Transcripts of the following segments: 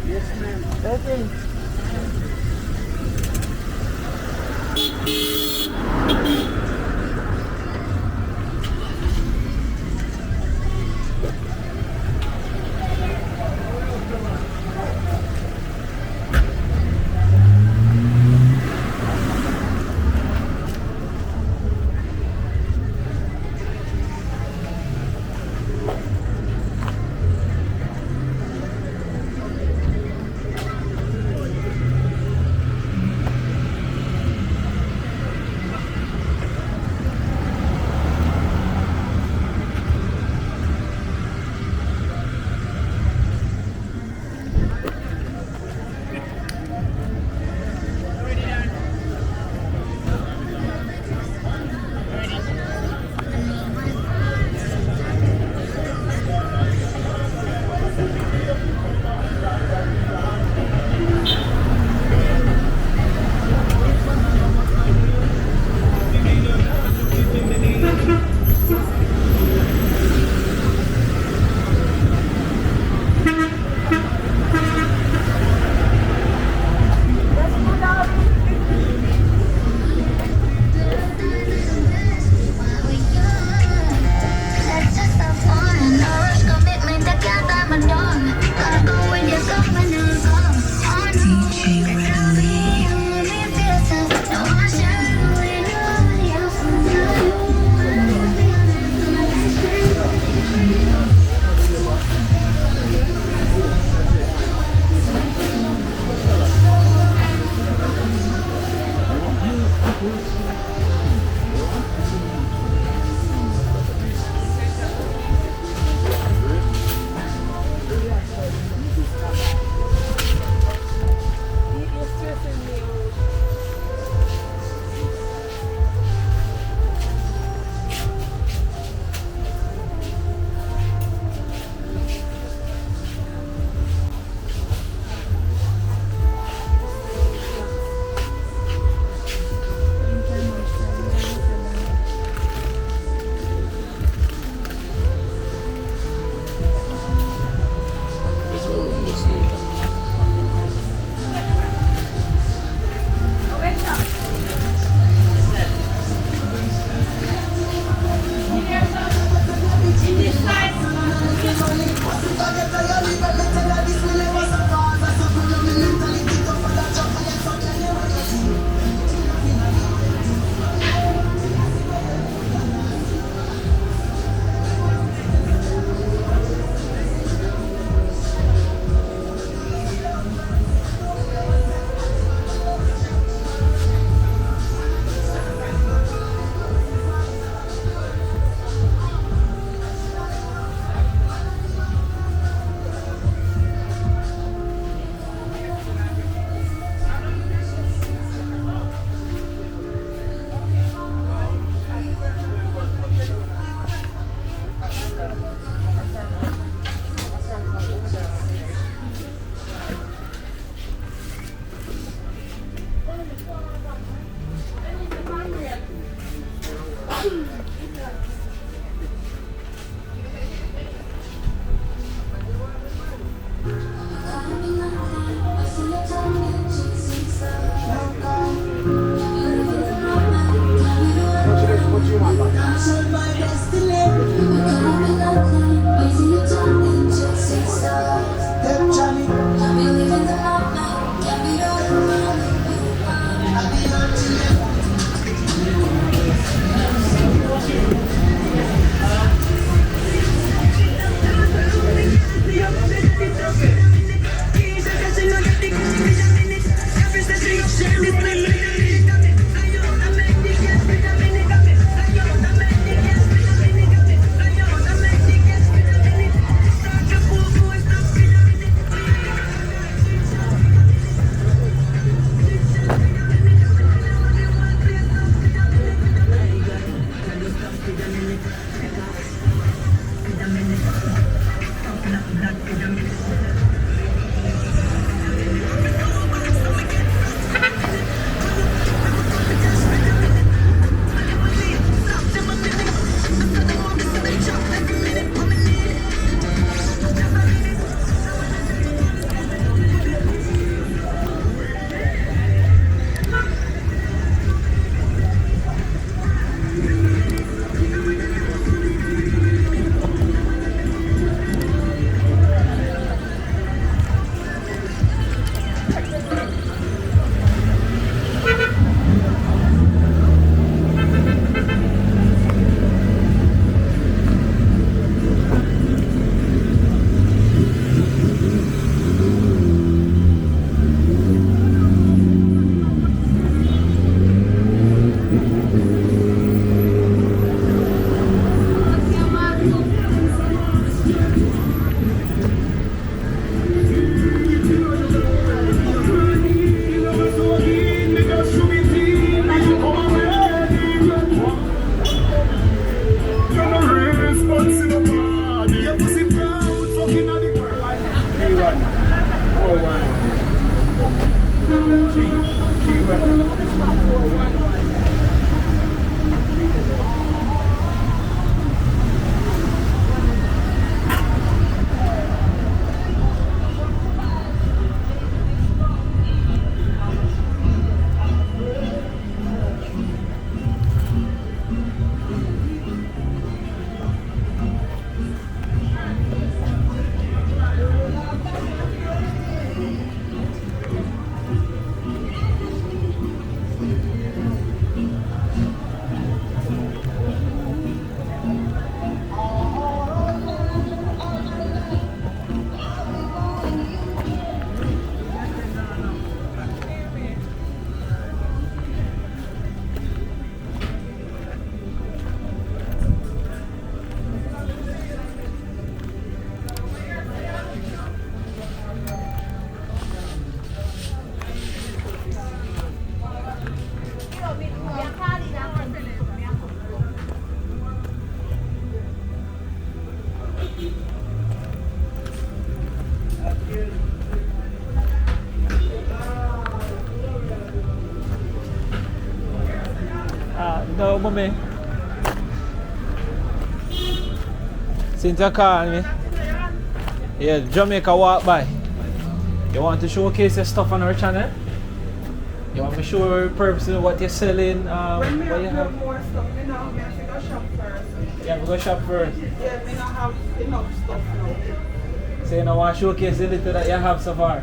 Yes, ma'am. Okay. Hello, mommy. Since you called me. Yeah, Jamaica walk by. You want to showcase your stuff on our channel? You want to show your purpose of what you're selling? When what you have? more stuff, you know, I have to go shop first. Yeah, we go shop first. Yeah, we don't have enough stuff now. So you don't want to showcase the little that you have so far?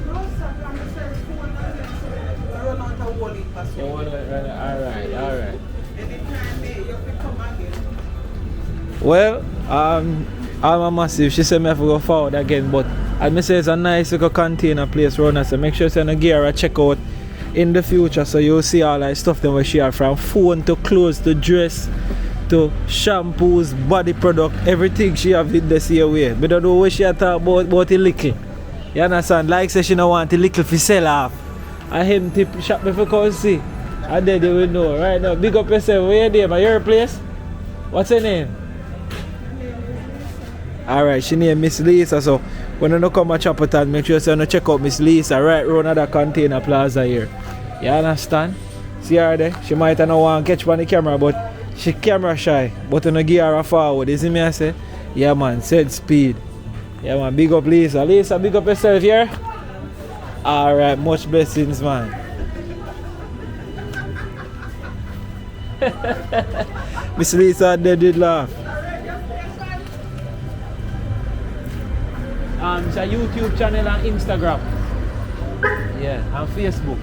No, sir, I'm just saying phone and then so we run out of wallet. You want to run it? Alright. Anytime you have to come again. Well, I'm a massive. She said me have to go forward again, but as me say, it's a nice little container place around us. So make sure you send a gear a check out in the future, so you'll see all that stuff that we share, from phone to clothes to dress to shampoos, body product, everything she have in this year way. But don't know what she talk about the little. You understand? Like say she don't want the little to sell off. I him tip shop before come see. And then they will know. Right now, big up yourself. Where you there? Your place? What's her name? Alright, she named Miss Lisa, so when you come to Chapleton, make sure you check out Miss Lisa right around that container plaza here. You understand? See her there? She might not want to catch on the camera, but she camera shy. But you give her a forward. You see me I say? Yeah man, said speed. Yeah man, big up Lisa. Lisa, big up yourself here. Alright, much blessings man. Miss Lisa did laugh. It's a YouTube channel and Instagram. Yeah, and Facebook.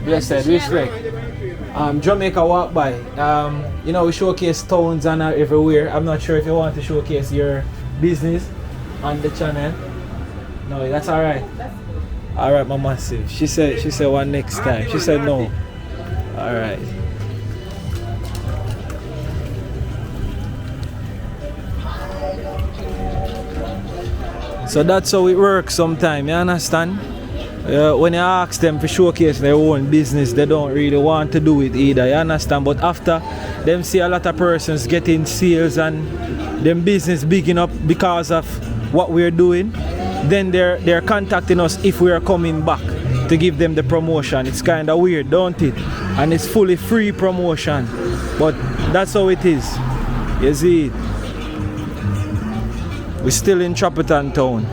Blessed, respect. Jamaica walk by. You know, we showcase towns and everywhere. I'm not sure if you want to showcase your business on the channel. No, that's alright. Alright, my massive. She said one next time. She said no. Alright. So that's how it works sometimes, you understand? When you ask them to showcase their own business, they don't really want to do it either, you understand? But after them see a lot of persons getting sales and them business bigging up because of what we're doing, then they're contacting us if we are coming back to give them the promotion. It's kind of weird, don't it? And it's fully free promotion, but that's how it is. You see it? We're still in Chapleton town.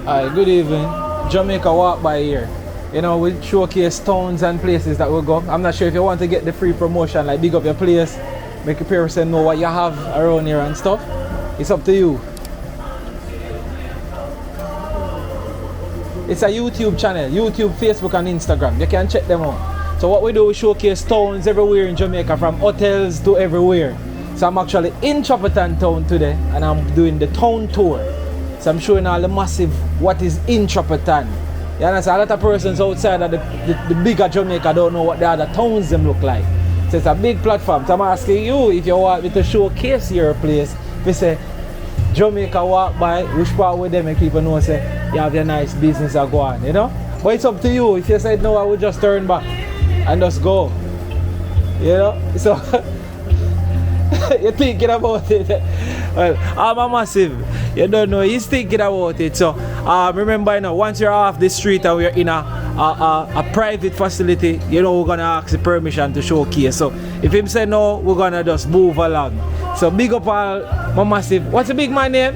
Hi, good evening. Jamaica walk by here. You know, we showcase towns and places that we go. I'm not sure if you want to get the free promotion, like big up your place, make a person know what you have around here and stuff. It's up to you. It's a YouTube channel, YouTube, Facebook and Instagram. You can check them out. So what we do, we showcase towns everywhere in Jamaica, from hotels to everywhere. So I'm actually in Chapleton town today and I'm doing the town tour. So I'm showing all the massive what is in Chapleton. You understand? A lot of persons outside of the bigger Jamaica don't know what the other towns them look like. So it's a big platform. So I'm asking you if you want me to showcase your place. If you say Jamaica walk by, which part with them and people know say you have your nice business to go on, you know? But it's up to you. If you said no, I would just turn back and just go. You know? So you're thinking about it. Well, I'm a massive. You don't know, he's thinking about it. So remember, you know, once you're off the street and we're in a private facility, you know, we're gonna ask the permission to showcase. So if him say no, we're gonna just move along. So big up all my massive. What's the big man name?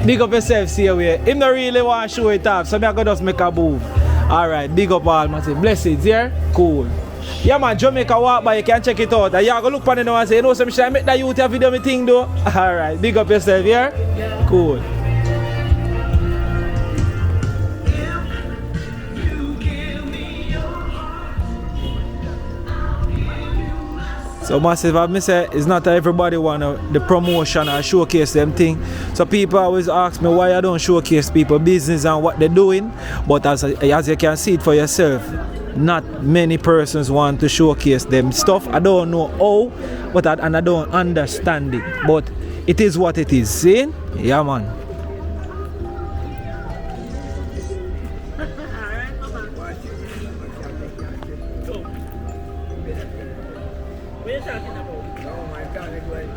Big up yourself, see away. Him not really want to show it off, so I'm gonna just make a move. Alright, big up all massive. Blessings, yeah? Cool. Yeah man, Jamaica walk by, you can check it out. And you go look on it now and say, you know some shit, I make that youth a video me thing though. Alright, big up yourself, yeah? Yeah. Cool. So massive, I say it's not everybody want the promotion or showcase them thing. So people always ask me why I don't showcase people business and what they're doing. But as you can see it for yourself, not many persons want to showcase them stuff. I don't know how, but I don't understand it. But it is what it is. See? Yeah man. What are you talking about? No, my God, it's like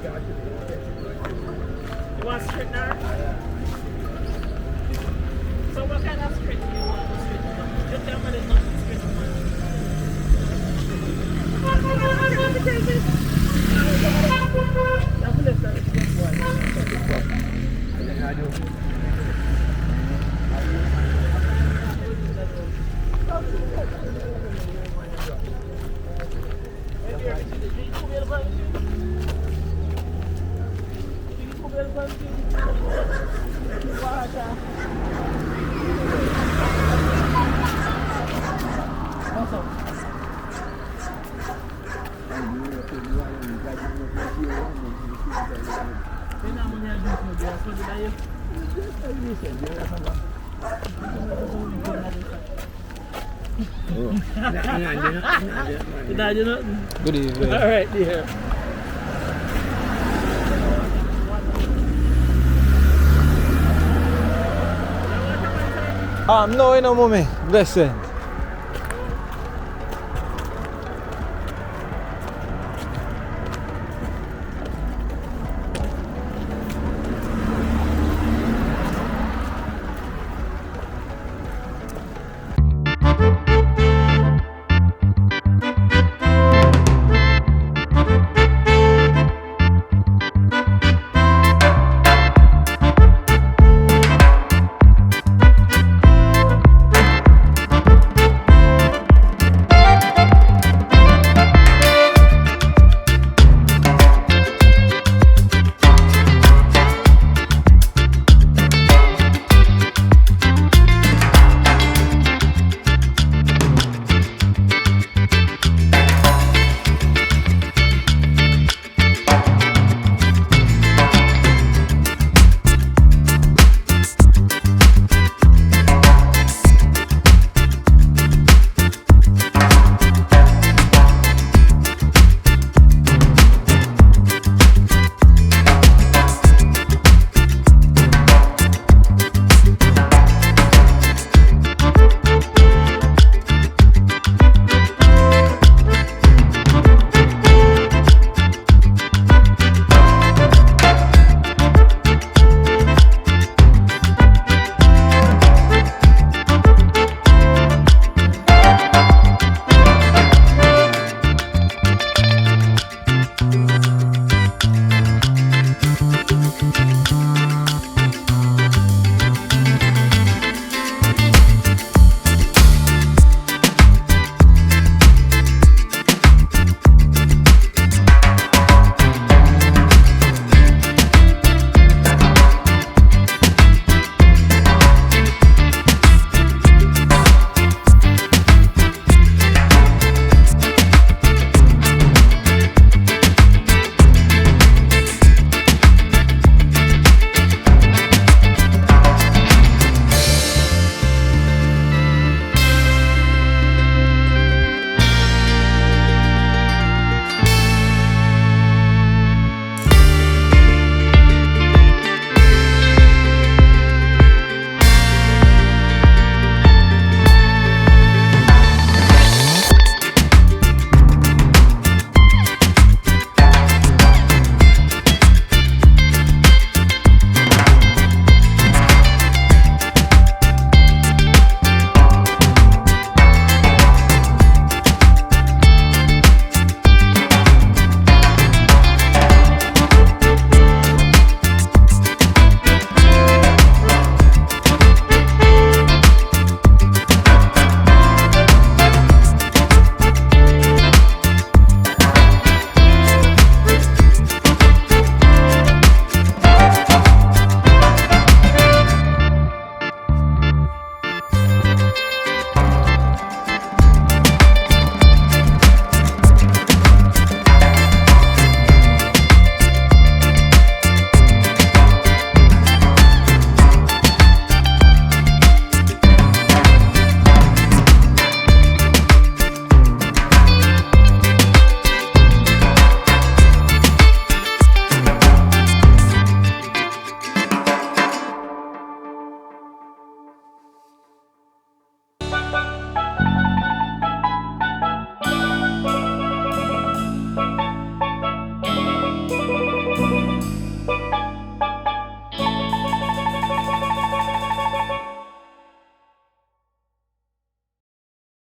You want straight now? So what kind of straight do you want to straight? Just tell me there's nothing straight Good evening. All right, yeah. No, you know, mommy. Blessing.